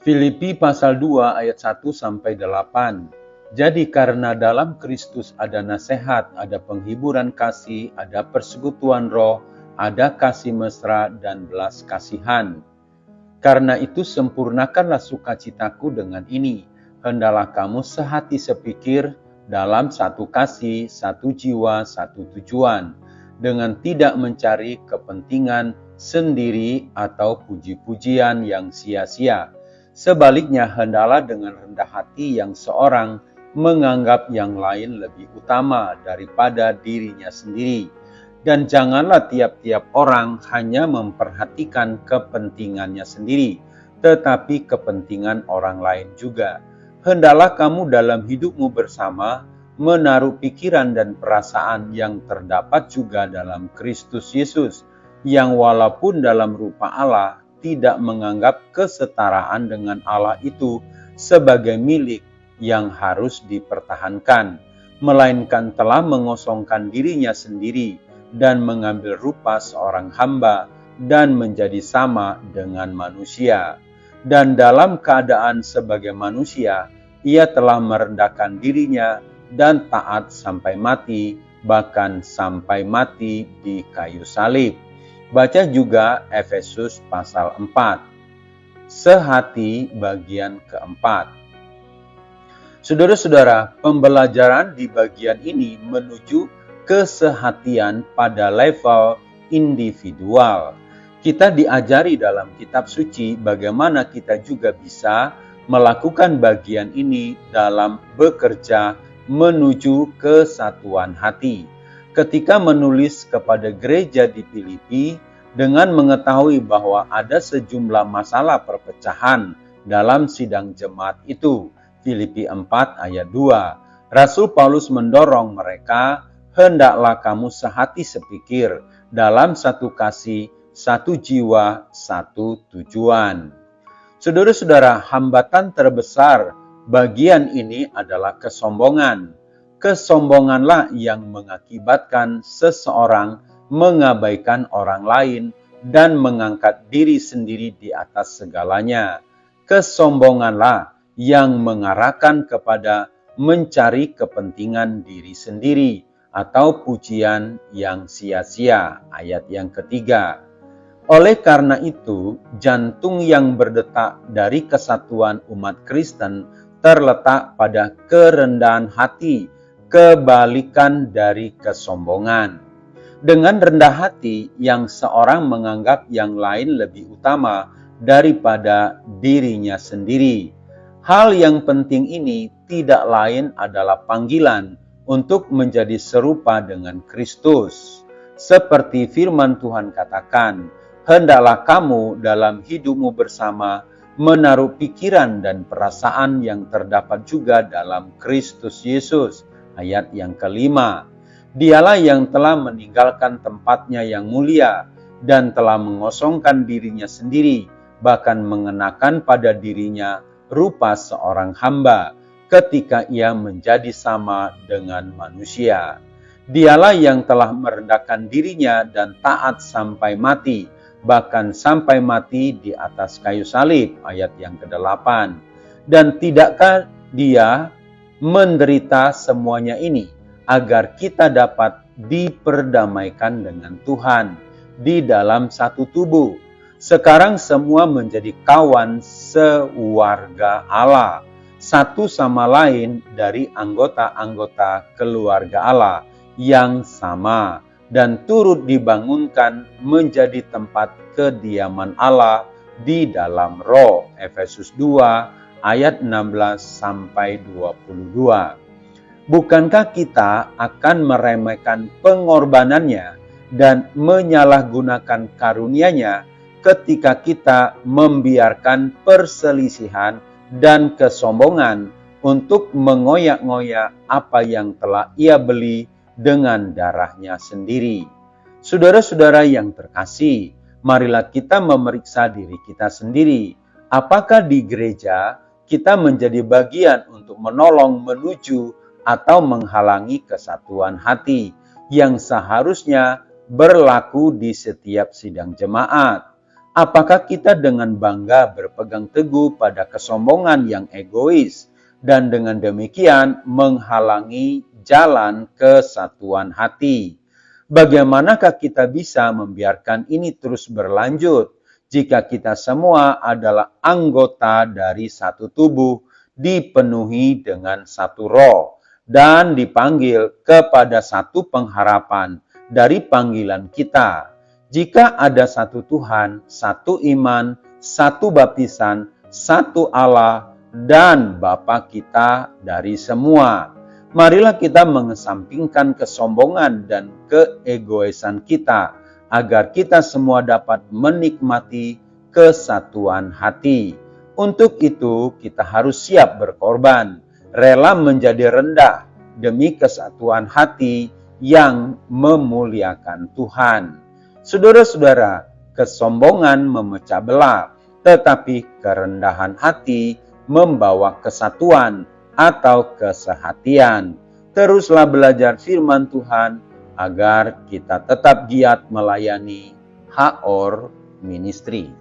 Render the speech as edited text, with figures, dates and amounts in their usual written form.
Filipi pasal 2 ayat 1 sampai 8. Jadi karena dalam Kristus ada nasihat, ada penghiburan kasih, ada persekutuan roh, ada kasih mesra dan belas kasihan. Karena itu sempurnakanlah sukacitaku dengan ini. Hendaklah kamu sehati sepikir dalam satu kasih, satu jiwa, satu tujuan, dengan tidak mencari kepentingan sendiri atau puji-pujian yang sia-sia. Sebaliknya, hendaklah dengan rendah hati yang seorang menganggap yang lain lebih utama daripada dirinya sendiri. Dan janganlah tiap-tiap orang hanya memperhatikan kepentingannya sendiri, tetapi kepentingan orang lain juga. Hendaklah kamu dalam hidupmu bersama menaruh pikiran dan perasaan yang terdapat juga dalam Kristus Yesus, yang walaupun dalam rupa Allah tidak menganggap kesetaraan dengan Allah itu sebagai milik yang harus dipertahankan, melainkan telah mengosongkan dirinya sendiri dan mengambil rupa seorang hamba dan menjadi sama dengan manusia. Dan dalam keadaan sebagai manusia, ia telah merendahkan dirinya dan taat sampai mati, bahkan sampai mati di kayu salib. Baca juga Efesus pasal 4. Sehati bagian keempat. Saudara-saudara, pembelajaran di bagian ini menuju kesehatian pada level individual. Kita diajari dalam kitab suci bagaimana kita juga bisa melakukan bagian ini dalam bekerja menuju kesatuan hati. Ketika menulis kepada gereja di Filipi dengan mengetahui bahwa ada sejumlah masalah perpecahan dalam sidang jemaat itu, Filipi 4 ayat 2, Rasul Paulus mendorong mereka, hendaklah kamu sehati sepikir dalam satu kasih, satu jiwa, satu tujuan. Saudara-saudara, hambatan terbesar bagian ini adalah kesombongan. Kesombonganlah yang mengakibatkan seseorang mengabaikan orang lain dan mengangkat diri sendiri di atas segalanya. Kesombonganlah yang mengarahkan kepada mencari kepentingan diri sendiri atau pujian yang sia-sia. Ayat yang ketiga. Oleh karena itu, jantung yang berdetak dari kesatuan umat Kristen terletak pada kerendahan hati, kebalikan dari kesombongan. Dengan rendah hati yang seorang menganggap yang lain lebih utama daripada dirinya sendiri. Hal yang penting ini tidak lain adalah panggilan untuk menjadi serupa dengan Kristus. Seperti firman Tuhan katakan, hendaklah kamu dalam hidupmu bersama menaruh pikiran dan perasaan yang terdapat juga dalam Kristus Yesus. Ayat yang kelima, dialah yang telah meninggalkan tempatnya yang mulia dan telah mengosongkan dirinya sendiri, bahkan mengenakan pada dirinya rupa seorang hamba ketika ia menjadi sama dengan manusia. Dialah yang telah merendahkan dirinya dan taat sampai mati, bahkan sampai mati di atas kayu salib. Ayat yang ke-8. Dan tidakkah dia menderita semuanya ini agar kita dapat diperdamaikan dengan Tuhan di dalam satu tubuh. Sekarang semua menjadi kawan sewarga Allah, satu sama lain dari anggota-anggota keluarga Allah yang sama, dan turut dibangunkan menjadi tempat kediaman Allah di dalam roh. Efesus 2 ayat 16 sampai 22. Bukankah kita akan meremehkan pengorbanannya dan menyalahgunakan karunia-Nya ketika kita membiarkan perselisihan dan kesombongan untuk mengoyak-ngoyak apa yang telah Ia beli dengan darah-Nya sendiri? Saudara-saudara yang terkasih, marilah kita memeriksa diri kita sendiri. Apakah di gereja kita menjadi bagian untuk menolong, menuju, atau menghalangi kesatuan hati yang seharusnya berlaku di setiap sidang jemaat? Apakah kita dengan bangga berpegang teguh pada kesombongan yang egois dan dengan demikian menghalangi jalan kesatuan hati? Bagaimanakah kita bisa membiarkan ini terus berlanjut jika kita semua adalah anggota dari satu tubuh, dipenuhi dengan satu roh, dan dipanggil kepada satu pengharapan dari panggilan kita? Jika ada satu Tuhan, satu iman, satu baptisan, satu Allah, dan Bapa kita dari semua. Marilah kita mengesampingkan kesombongan dan keegoisan kita, agar kita semua dapat menikmati kesatuan hati. Untuk itu, kita harus siap berkorban, rela menjadi rendah demi kesatuan hati yang memuliakan Tuhan. Saudara-saudara, kesombongan memecah belah, tetapi kerendahan hati membawa kesatuan atau kesehatian. Teruslah belajar firman Tuhan agar kita tetap giat melayani HOR Ministry.